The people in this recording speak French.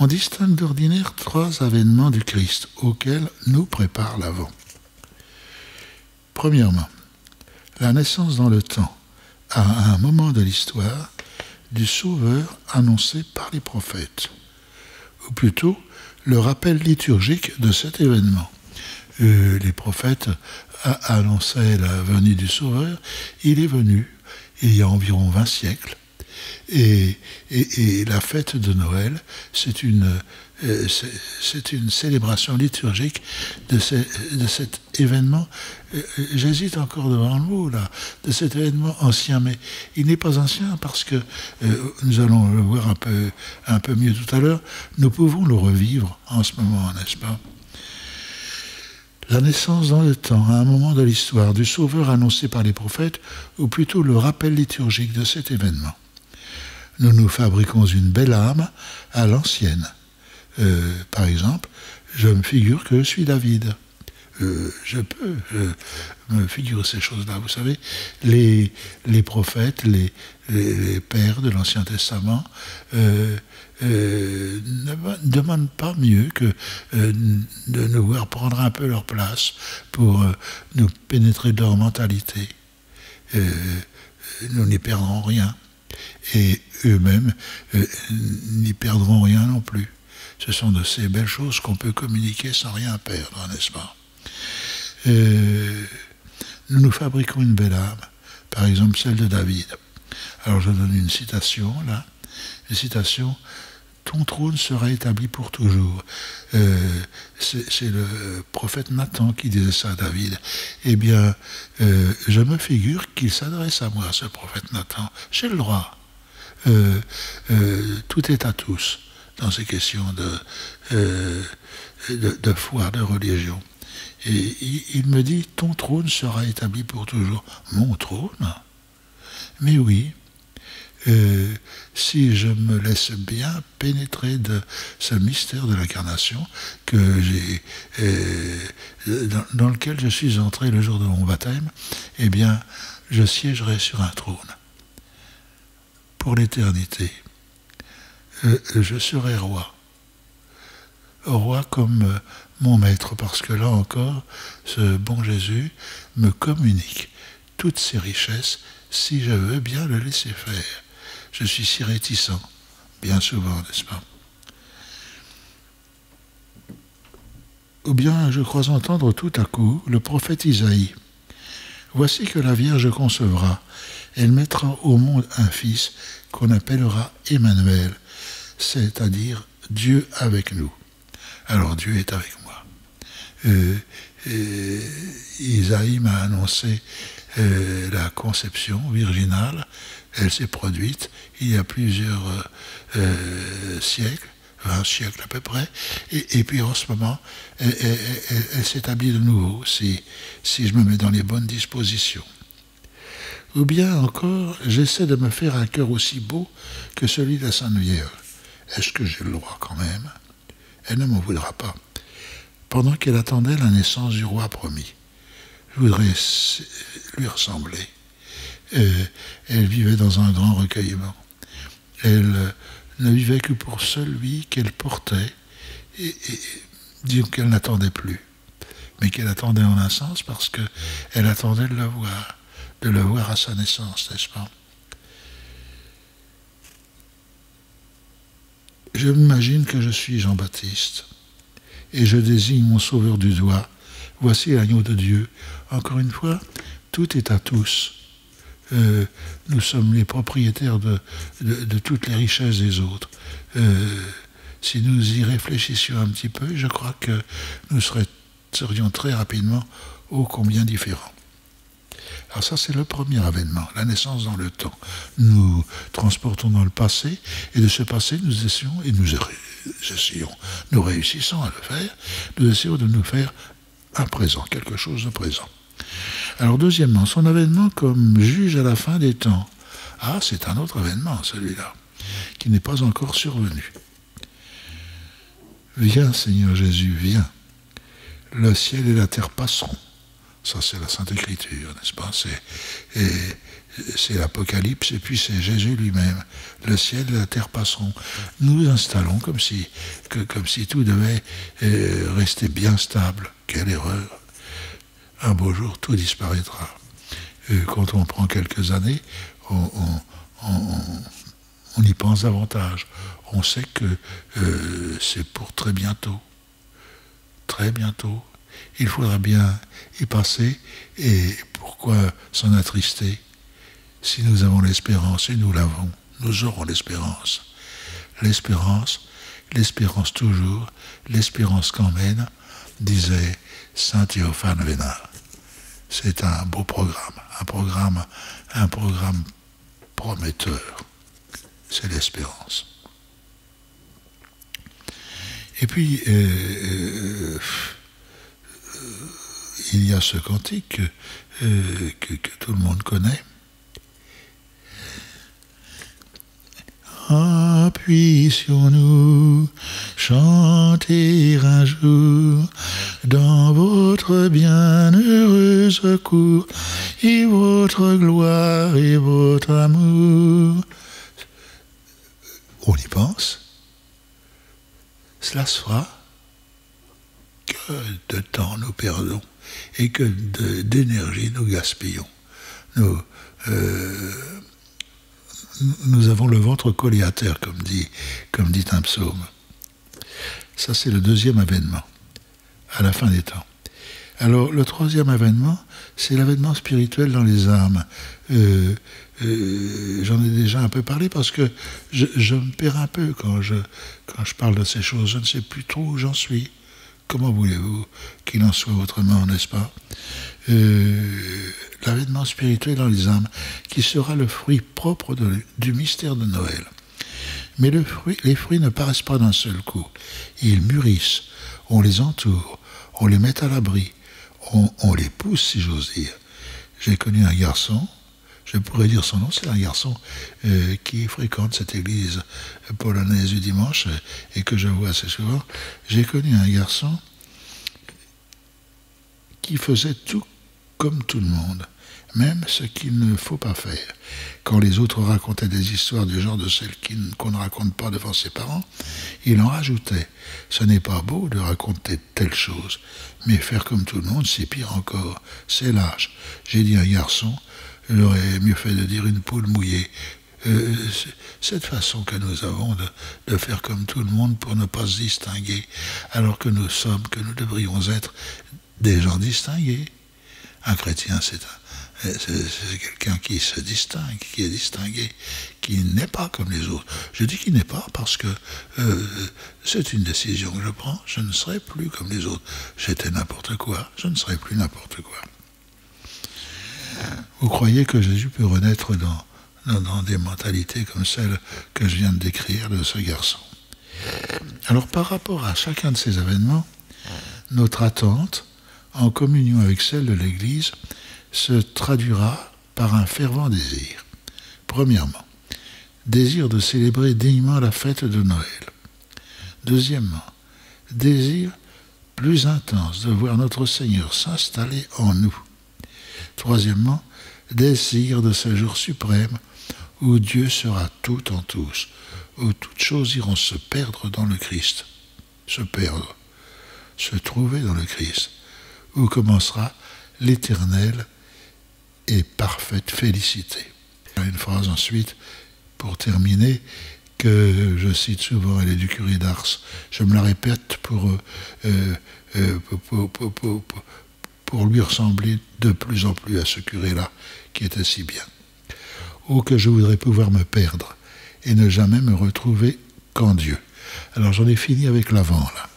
On distingue d'ordinaire 3 avènements du Christ auxquels nous prépare l'Avent. Premièrement, la naissance dans le temps, à un moment de l'histoire, du Sauveur annoncé par les prophètes, ou plutôt le rappel liturgique de cet événement. Les prophètes annonçaient la venue du Sauveur. Il est venu il y a environ 20 siècles. Et la fête de Noël, c'est une célébration liturgique de cet événement. J'hésite encore devant le mot, là, de cet événement ancien, mais il n'est pas ancien parce que, nous allons le voir un peu mieux tout à l'heure, nous pouvons le revivre en ce moment, n'est-ce pas? La naissance dans le temps, à un moment de l'histoire, du Sauveur annoncé par les prophètes, ou plutôt le rappel liturgique de cet événement. Nous nous fabriquons une belle âme à l'ancienne. Par exemple, je me figure que je suis David. Je peux me figurer ces choses-là. Vous savez, les prophètes, les pères de l'Ancien Testament ne demandent pas mieux que de nous voir prendre un peu leur place pour nous pénétrer de leur mentalité. Nous n'y perdrons rien. Et eux-mêmes n'y perdront rien non plus. Ce sont de ces belles choses qu'on peut communiquer sans rien perdre, n'est-ce pas? Nous nous fabriquons une belle âme, par exemple celle de David. Alors je donne une citation, là. Une citation, « Ton trône sera établi pour toujours ». C'est le prophète Nathan qui disait ça à David. Eh bien, je me figure qu'il s'adresse à moi, ce prophète Nathan. J'ai le droit. Tout est à tous dans ces questions de foi, de religion. Et il me dit, ton trône sera établi pour toujours. Mon trône? Mais oui, si je me laisse bien pénétrer de ce mystère de l'incarnation dans lequel je suis entré le jour de mon baptême, eh bien, je siégerai sur un trône pour l'éternité. Je serai roi. Roi comme mon maître, parce que là encore, ce bon Jésus me communique toutes ses richesses si je veux bien le laisser faire. Je suis si réticent, bien souvent, n'est-ce pas? Ou bien je crois entendre tout à coup le prophète Isaïe. Voici que la Vierge concevra. Elle mettra au monde un fils qu'on appellera Emmanuel, c'est-à-dire Dieu avec nous. Alors Dieu est avec moi. Isaïe m'a annoncé la conception virginale. Elle s'est produite il y a plusieurs siècles, 20 siècles à peu près, et puis en ce moment, elle s'établit de nouveau, si je me mets dans les bonnes dispositions. Ou bien encore, j'essaie de me faire un cœur aussi beau que celui de la Sainte Vierge. Est-ce que j'ai le droit quand même? Elle ne m'en voudra pas. Pendant qu'elle attendait la naissance du roi promis, je voudrais lui ressembler. Elle vivait dans un grand recueillement. Elle ne vivait que pour celui qu'elle portait, et disons qu'elle n'attendait plus, mais qu'elle attendait en un sens parce qu'elle attendait de le voir à sa naissance, n'est-ce pas? Je m'imagine que je suis Jean-Baptiste, et je désigne mon Sauveur du doigt. Voici l'agneau de Dieu. Encore une fois, tout est à tous. Nous sommes les propriétaires de toutes les richesses des autres. Si nous y réfléchissions un petit peu, je crois que nous serions très rapidement ô combien différents. Alors ça, c'est le premier avènement, la naissance dans le temps. Nous transportons dans le passé, et de ce passé, nous essayons, et nous réussissons à le faire, nous essayons de nous faire un présent, quelque chose de présent. Alors deuxièmement, son avènement comme juge à la fin des temps. Ah, c'est un autre avènement, celui-là, qui n'est pas encore survenu. Viens, Seigneur Jésus, viens. Le ciel et la terre passeront. Ça, c'est la Sainte Écriture, n'est-ce pas? c'est l'Apocalypse, et puis c'est Jésus lui-même. Le ciel et la terre passeront. Nous nous installons comme si tout devait rester bien stable. Quelle erreur! Un beau jour, tout disparaîtra. Quand on prend quelques années, on y pense davantage. On sait que c'est pour très bientôt. Très bientôt. Il faudra bien y passer, et pourquoi s'en attrister? Si nous avons l'espérance, et nous l'avons, nous aurons l'espérance. L'espérance toujours, l'espérance qu'emmène, disait saint Théophane Vénard. C'est un beau programme, un programme prometteur. C'est l'espérance. Et puis, il y a ce cantique que tout le monde connaît. Puissions-nous chanter un jour dans votre bienheureuse cour, et votre gloire et votre amour. On y pense. Cela se fera. Que de temps nous perdons et que d'énergie nous gaspillons. Nous avons le ventre collé à terre, comme dit un psaume. Ça, c'est le deuxième avènement, à la fin des temps. Alors, le troisième avènement, c'est l'avènement spirituel dans les âmes. J'en ai déjà un peu parlé parce que je me perds un peu quand je parle de ces choses. Je ne sais plus trop où j'en suis. Comment voulez-vous qu'il en soit autrement, n'est-ce pas? L'avènement spirituel dans les âmes, qui sera le fruit propre du mystère de Noël. Mais les fruits ne paraissent pas d'un seul coup. Ils mûrissent, on les entoure, on les met à l'abri, on les pousse, si j'ose dire. J'ai connu un garçon, je pourrais dire son nom, c'est un garçon qui fréquente cette église polonaise du dimanche et que je vois assez souvent. J'ai connu un garçon qui faisait tout comme tout le monde, même ce qu'il ne faut pas faire. Quand les autres racontaient des histoires du genre de celles qu'on ne raconte pas devant ses parents, il en rajoutait. Ce n'est pas beau de raconter telle chose, mais faire comme tout le monde, c'est pire encore. C'est lâche. J'ai dit à un garçon, j'aurais mieux fait de dire une poule mouillée. Cette façon que nous avons de faire comme tout le monde pour ne pas se distinguer, alors que nous devrions être des gens distingués. Un chrétien, c'est quelqu'un qui se distingue, qui est distingué, qui n'est pas comme les autres. Je dis qu'il n'est pas parce que c'est une décision que je prends. Je ne serai plus comme les autres. J'étais n'importe quoi, je ne serai plus n'importe quoi. Vous croyez que Jésus peut renaître dans des mentalités comme celles que je viens de décrire de ce garçon? Alors, par rapport à chacun de ces événements, notre attente, en communion avec celle de l'Église, se traduira par un fervent désir. Premièrement, désir de célébrer dignement la fête de Noël. Deuxièmement, désir plus intense de voir notre Seigneur s'installer en nous. Troisièmement, désir de ce jour suprême où Dieu sera tout en tous, où toutes choses iront se perdre dans le Christ. Se perdre, se trouver dans le Christ, où commencera l'éternelle et parfaite félicité. Une phrase ensuite, pour terminer, que je cite souvent, elle est du curé d'Ars. Je me la répète pour lui ressembler de plus en plus à ce curé-là, qui était si bien. Oh, que je voudrais pouvoir me perdre et ne jamais me retrouver qu'en Dieu. Alors j'en ai fini avec l'avant, là.